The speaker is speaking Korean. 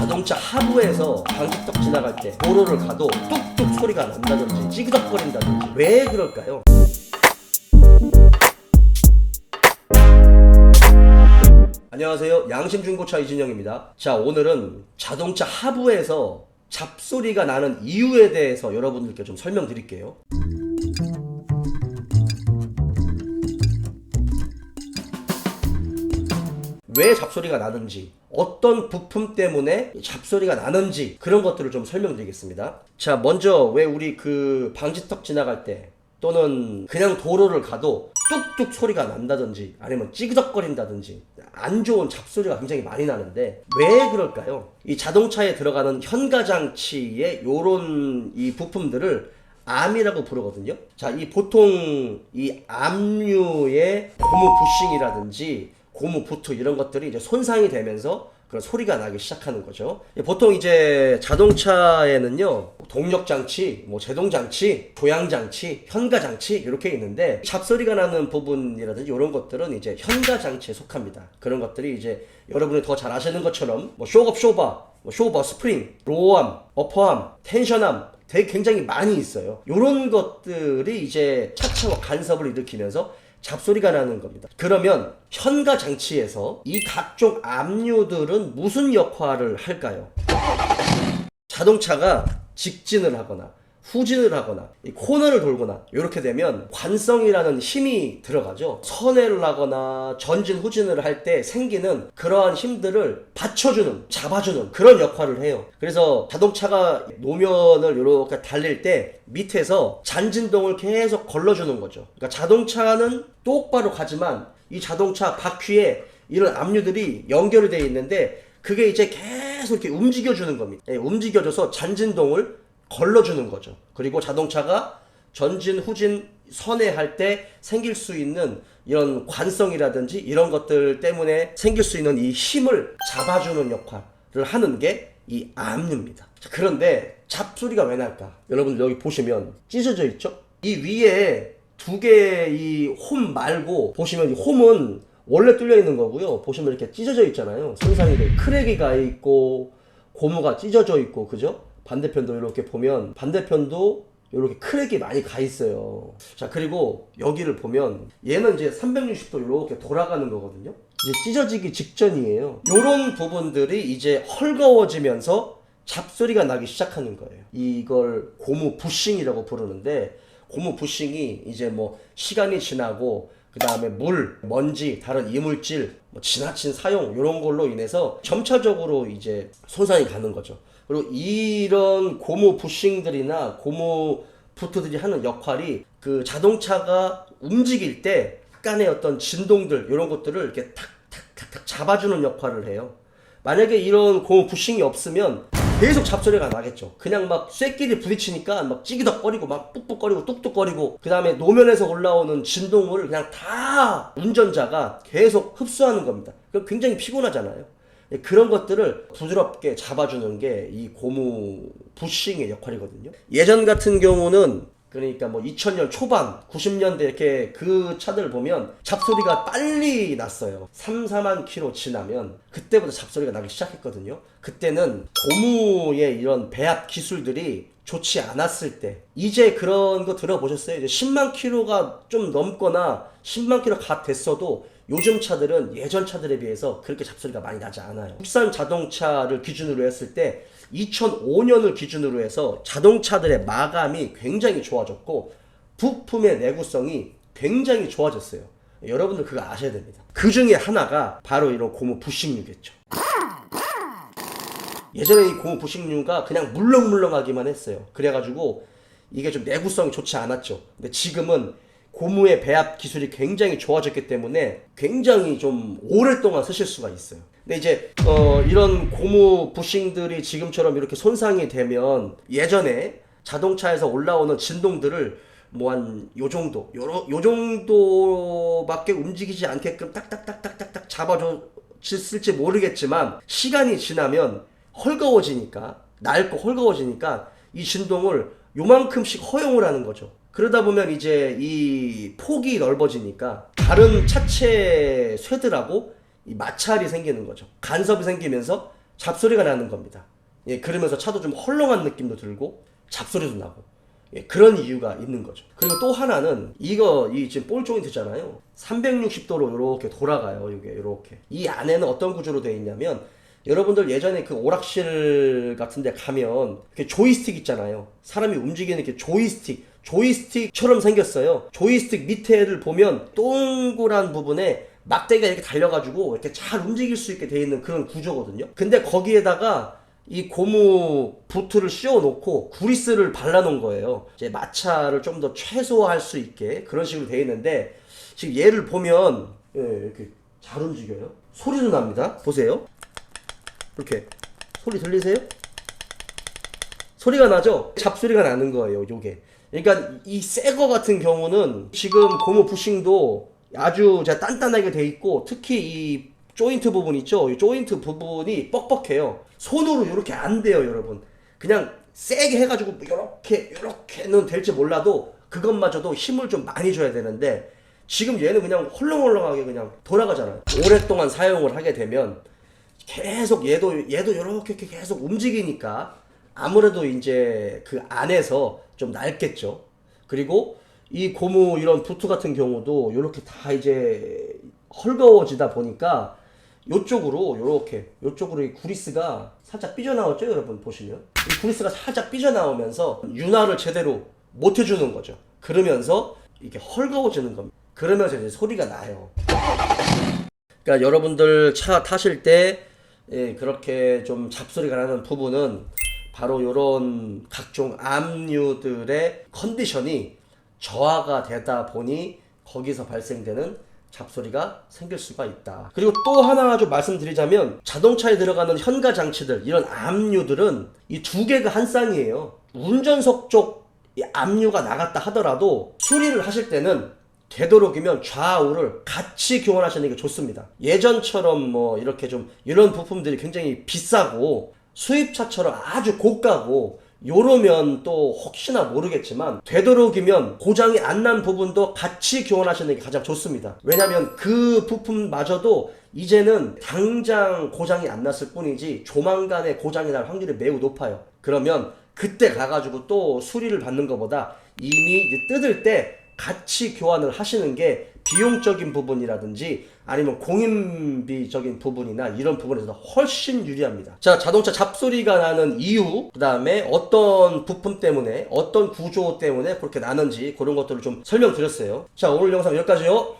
자동차 하부에서 방지턱 지나갈 때 도로를 가도 뚝뚝 소리가 난다든지 찌그덕거린다든지 왜 그럴까요? 안녕하세요, 양심중고차 이진영입니다. 자, 오늘은 자동차 하부에서 잡소리가 나는 이유에 대해서 여러분들께 좀 설명드릴게요. 왜 잡소리가 나는지, 어떤 부품 때문에 잡소리가 나는지 그런 것들을 좀 설명드리겠습니다. 자, 먼저 왜 우리 그 방지턱 지나갈 때 또는 그냥 도로를 가도 뚝뚝 소리가 난다든지 아니면 찌그덕거린다든지 안 좋은 잡소리가 굉장히 많이 나는데 왜 그럴까요? 이 자동차에 들어가는 현가장치의 요런 이 부품들을 암이라고 부르거든요. 자, 이 보통 이 압류의 고무 부싱이라든지 고무 보트 이런 것들이 이제 손상이 되면서 그런 소리가 나기 시작하는 거죠. 보통 이제 자동차에는요, 동력장치, 제동장치, 조향장치, 현가장치 이렇게 있는데 잡소리가 나는 부분이라든지 이런 것들은 이제 현가장치에 속합니다. 그런 것들이 이제 여러분이 더 잘 아시는 것처럼 쇼업 쇼바, 쇼버 스프링, 로어암, 어퍼암, 텐션암 되게 굉장히 많이 있어요. 이런 것들이 이제 차차와 간섭을 일으키면서 잡소리가 나는 겁니다. 그러면 현가 장치에서 이 각종 압류들은 무슨 역할을 할까요? 자동차가 직진을 하거나 후진을 하거나 이 코너를 돌거나 이렇게 되면 관성이라는 힘이 들어가죠. 선회를 하거나 전진 후진을 할 때 생기는 그러한 힘들을 받쳐주는, 잡아주는 그런 역할을 해요. 그래서 자동차가 노면을 이렇게 달릴 때 밑에서 잔진동을 계속 걸러주는 거죠. 그러니까 자동차는 똑바로 가지만 이 자동차 바퀴에 이런 압류들이 연결이 되어 있는데 그게 이제 계속 이렇게 움직여주는 겁니다. 움직여줘서 잔진동을 걸러주는 거죠. 그리고 자동차가 전진, 후진, 선회할 때 생길 수 있는 이런 관성이라든지 이런 것들 때문에 생길 수 있는 이 힘을 잡아주는 역할을 하는 게 이 압류입니다. 자, 그런데 잡소리가 왜 날까? 여러분들 여기 보시면 찢어져 있죠? 이 위에 두 개의 이 홈 말고 보시면 이 홈은 원래 뚫려 있는 거고요. 보시면 이렇게 찢어져 있잖아요. 손상이 돼. 크랙이 가 있고 고무가 찢어져 있고, 그죠? 반대편도 이렇게 보면 반대편도 이렇게 크랙이 많이 가 있어요. 자, 그리고 여기를 보면 얘는 이제 360도 이렇게 돌아가는 거거든요. 이제 찢어지기 직전이에요. 이런 부분들이 이제 헐거워지면서 잡소리가 나기 시작하는 거예요. 이걸 고무 부싱이라고 부르는데, 고무 부싱이 이제 시간이 지나고 그 다음에 물, 먼지, 다른 이물질, 지나친 사용 이런 걸로 인해서 점차적으로 이제 손상이 가는 거죠. 그리고 이런 고무 부싱들이나 고무 부트들이 하는 역할이 그 자동차가 움직일 때 약간의 어떤 진동들 이런 것들을 이렇게 탁탁탁탁 잡아주는 역할을 해요. 만약에 이런 고무 부싱이 없으면 계속 잡소리가 나겠죠. 그냥 막 쇠끼리 부딪히니까 막 찌기덕거리고 막 뿍뿍거리고 뚝뚝거리고 그 다음에 노면에서 올라오는 진동을 그냥 다 운전자가 계속 흡수하는 겁니다. 그럼 굉장히 피곤하잖아요. 그런 것들을 부드럽게 잡아주는 게 이 고무 부싱의 역할이거든요. 예전 같은 경우는 그러니까 2000년 초반, 90년대 이렇게 그 차들 보면 잡소리가 빨리 났어요. 3, 4만 킬로 지나면 그때부터 잡소리가 나기 시작했거든요. 그때는 고무의 이런 배합 기술들이 좋지 않았을 때, 이제 그런 거 들어보셨어요? 이제 10만 킬로가 좀 넘거나 10만 킬로 가 됐어도 요즘 차들은 예전 차들에 비해서 그렇게 잡소리가 많이 나지 않아요. 국산 자동차를 기준으로 했을 때 2005년을 기준으로 해서 자동차들의 마감이 굉장히 좋아졌고 부품의 내구성이 굉장히 좋아졌어요. 여러분들 그거 아셔야 됩니다. 그 중에 하나가 바로 이런 고무 부싱류겠죠. 예전에 이 고무 부싱류가 그냥 물렁물렁하기만 했어요. 그래가지고 이게 좀 내구성이 좋지 않았죠. 근데 지금은 고무의 배합 기술이 굉장히 좋아졌기 때문에 굉장히 좀 오랫동안 쓰실 수가 있어요. 근데 이제 이런 고무 부싱들이 지금처럼 이렇게 손상이 되면 예전에 자동차에서 올라오는 진동들을 한 요 정도밖에 움직이지 않게끔 딱딱딱딱딱딱 잡아줬을지 모르겠지만 시간이 지나면 낡고 헐거워지니까 이 진동을 요만큼씩 허용을 하는 거죠. 그러다 보면 이제 이 폭이 넓어지니까 다른 차체 쇠들하고 이 마찰이 생기는 거죠. 간섭이 생기면서 잡소리가 나는 겁니다. 예, 그러면서 차도 좀 헐렁한 느낌도 들고 잡소리도 나고, 예, 그런 이유가 있는 거죠. 그리고 또 하나는 이 지금 볼 조인트잖아요. 360도로 이렇게 돌아가요. 이게 이렇게. 이 안에는 어떤 구조로 되어 있냐면, 여러분들 예전에 그 오락실 같은 데 가면 이렇게 조이스틱 있잖아요. 사람이 움직이는 이렇게 조이스틱처럼 생겼어요. 조이스틱 밑에를 보면 동그란 부분에 막대기가 이렇게 달려가지고 이렇게 잘 움직일 수 있게 되어 있는 그런 구조거든요. 근데 거기에다가 이 고무 부트를 씌워 놓고 구리스를 발라 놓은 거예요. 이제 마찰을 좀 더 최소화할 수 있게 그런 식으로 되어 있는데, 지금 얘를 보면, 예, 이렇게 잘 움직여요. 소리도 납니다. 보세요. 이렇게 소리 들리세요? 소리가 나죠? 잡소리가 나는 거예요, 요게. 그러니까 이 새 거 같은 경우는 지금 고무 부싱도 아주 단단하게 돼 있고, 특히 이 조인트 부분 있죠? 이 조인트 부분이 뻑뻑해요. 손으로 이렇게 안 돼요, 여러분. 그냥 세게 해가지고 이렇게는 될지 몰라도 그것마저도 힘을 좀 많이 줘야 되는데, 지금 얘는 그냥 헐렁헐렁하게 그냥 돌아가잖아요. 오랫동안 사용을 하게 되면 계속 얘도 이렇게 계속 움직이니까 아무래도 이제 그 안에서 좀 낡겠죠. 그리고 이 고무 이런 부트 같은 경우도 이렇게 다 이제 헐거워지다 보니까 요쪽으로 이 구리스가 살짝 삐져나왔죠, 여러분 보시면. 이 구리스가 살짝 삐져나오면서 윤활을 제대로 못 해주는 거죠. 그러면서 이게 헐거워지는 겁니다. 그러면서 이제 소리가 나요. 그러니까 여러분들 차 타실 때, 예, 그렇게 좀 잡소리가 나는 부분은 바로 요런 각종 압류들의 컨디션이 저하가 되다 보니 거기서 발생되는 잡소리가 생길 수가 있다. 그리고 또 하나 좀 말씀드리자면, 자동차에 들어가는 현가 장치들, 이런 압류들은 이 두 개가 한 쌍이에요. 운전석 쪽 이 압류가 나갔다 하더라도 수리를 하실 때는 되도록이면 좌우를 같이 교환하시는 게 좋습니다. 예전처럼 뭐 이렇게 좀 이런 부품들이 굉장히 비싸고 수입차처럼 아주 고가고 요러면 또 혹시나 모르겠지만, 되도록이면 고장이 안 난 부분도 같이 교환하시는 게 가장 좋습니다. 왜냐면 그 부품마저도 이제는 당장 고장이 안 났을 뿐이지 조만간에 고장이 날 확률이 매우 높아요. 그러면 그때 가가지고 또 수리를 받는 것보다 이미 이제 뜯을 때 같이 교환을 하시는 게 비용적인 부분이라든지 아니면 공인비적인 부분이나 이런 부분에서 훨씬 유리합니다. 자, 자동차 잡소리가 나는 이유, 그 다음에 어떤 부품 때문에, 어떤 구조 때문에 그렇게 나는지 그런 것들을 좀 설명드렸어요. 자, 오늘 영상 여기까지요.